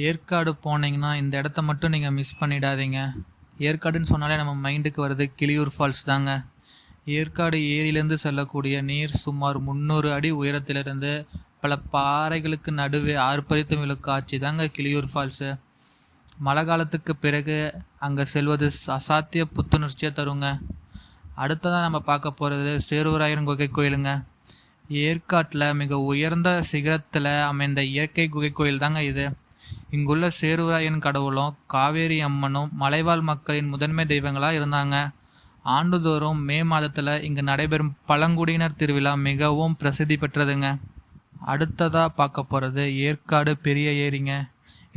ஏற்காடு போனீங்கன்னா இந்த இடத்த மட்டும் நீங்கள் மிஸ் பண்ணிடாதீங்க. ஏற்காடுன்னு சொன்னாலே நம்ம மைண்டுக்கு வர்றது கிளியூர் ஃபால்ஸ் தாங்க. ஏற்காடு ஏரியிலேருந்து செல்லக்கூடிய நீர் சுமார் 300 அடி உயரத்திலிருந்து பல பாறைகளுக்கு நடுவே ஆர்ப்பரித்து விழும் காட்சி தாங்க கிளியூர் ஃபால்ஸு. மழை காலத்துக்கு பிறகு அங்கே செல்வது அசாத்திய புத்துணர்ச்சியை தருங்க. அடுத்ததாக நம்ம பார்க்க போகிறது சேருவராயன் குகை கோயிலுங்க. ஏற்காட்டில் மிக உயர்ந்த சிகரத்தில் அமைந்த இயற்கை குகை கோயில் தாங்க இது. இங்குள்ள சேருவராயன் கடவுளும் காவேரி அம்மனும் மலைவாழ் மக்களின் முதன்மை தெய்வங்களாக இருந்தாங்க. ஆண்டுதோறும் மே மாதத்தில் இங்கு நடைபெறும் பழங்குடியினர் திருவிழா மிகவும் பிரசித்தி பெற்றதுங்க. அடுத்ததாக பார்க்க போகிறது ஏற்காடு பெரிய ஏரிங்க.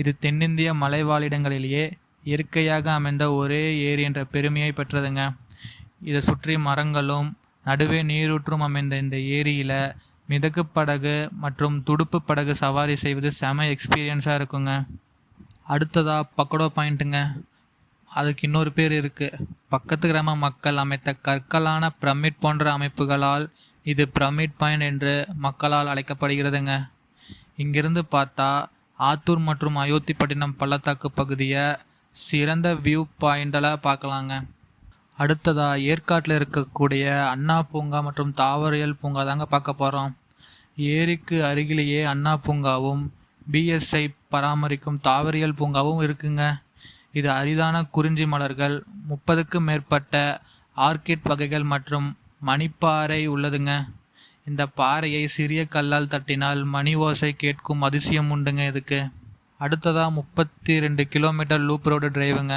இது தென்னிந்திய மலைவாழிடங்களிலேயே இயற்கையாக அமைந்த ஒரே ஏரி என்ற பெருமையை பெற்றதுங்க. இதை சுற்றி மரங்களும் நடுவே நீரூற்றும் அமைந்த இந்த ஏரியில் மிதகு படகு மற்றும் துடுப்பு படகு சவாரி செய்வது செம எக்ஸ்பீரியன்ஸாக இருக்குங்க. அடுத்ததாக பக்கோடா பாயிண்ட்டுங்க. அதுக்கு இன்னொரு பேர் இருக்குது. பக்கத்து கிராம மக்கள் அமைத்த கற்களான பிரமிட் போன்ற அமைப்புகளால் இது பிரமிட் பாயிண்ட் என்று மக்களால் அழைக்கப்படுகிறதுங்க. இங்கிருந்து பார்த்தா ஆத்தூர் மற்றும் அயோத்திப்பட்டினம் பள்ளத்தாக்கு பகுதியை சிறந்த வியூ பாயிண்டில் பார்க்கலாங்க. அடுத்ததாக ஏற்காட்டில் இருக்கக்கூடிய அண்ணா பூங்கா மற்றும் தாவரியல் பூங்கா தாங்க பார்க்க போகிறோம். ஏரிக்கு அருகிலேயே அண்ணா பூங்காவும் பிஎஸ்ஐ பராமரிக்கும் தாவரியல் பூங்காவும் இருக்குங்க. இது அரிதான குறிஞ்சி மலர்கள், 30க்கும் மேற்பட்ட ஆர்கிட் வகைகள் மற்றும் மணிப்பாறை உள்ளதுங்க. இந்த பாறையை சிறிய கல்லால் தட்டினால் மணி ஓசை கேட்கும் அதிசயம் உண்டுங்க இதுக்கு. அடுத்ததாக 32 கிலோமீட்டர் லூப் ரோடு டிரைவுங்க.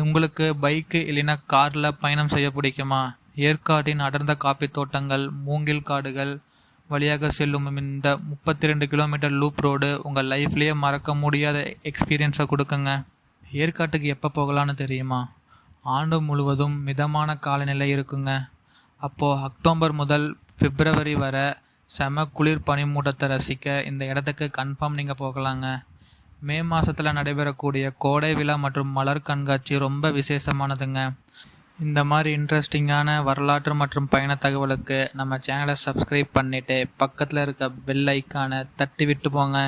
உங்களுக்கு பைக்கு இல்லைன்னா காரில் பயணம் செய்ய பிடிக்குமா? ஏற்காட்டின் அடர்ந்த காப்பி தோட்டங்கள், மூங்கில் காடுகள் வழியாக செல்லும் இந்த 32 கிலோமீட்டர் லூப் ரோடு உங்கள் லைஃப்லேயே மறக்க முடியாத எக்ஸ்பீரியன்ஸை கொடுக்குங்க. ஏற்காட்டுக்கு எப்போ போகலான்னு தெரியுமா? ஆண்டு முழுவதும் மிதமான காலநிலை இருக்குங்க. அப்போது அக்டோபர் முதல் பிப்ரவரி வரை செம குளிர் பனிமூட்டத்தை ரசிக்க இந்த இடத்துக்கு கன்ஃபார்ம் நீங்கள் போகலாங்க. மே மாதத்தில் நடைபெறக்கூடிய கோடை விழா மற்றும் மலர் கண்காட்சி ரொம்ப விசேஷமானதுங்க. இந்த மாதிரி இன்ட்ரெஸ்டிங்கான வரலாற்று மற்றும் பயண தகவலுக்கு நம்ம சேனலை சப்ஸ்கிரைப் பண்ணிவிட்டு பக்கத்தில் இருக்க பெல் ஐக்கானை தட்டி விட்டு போங்க.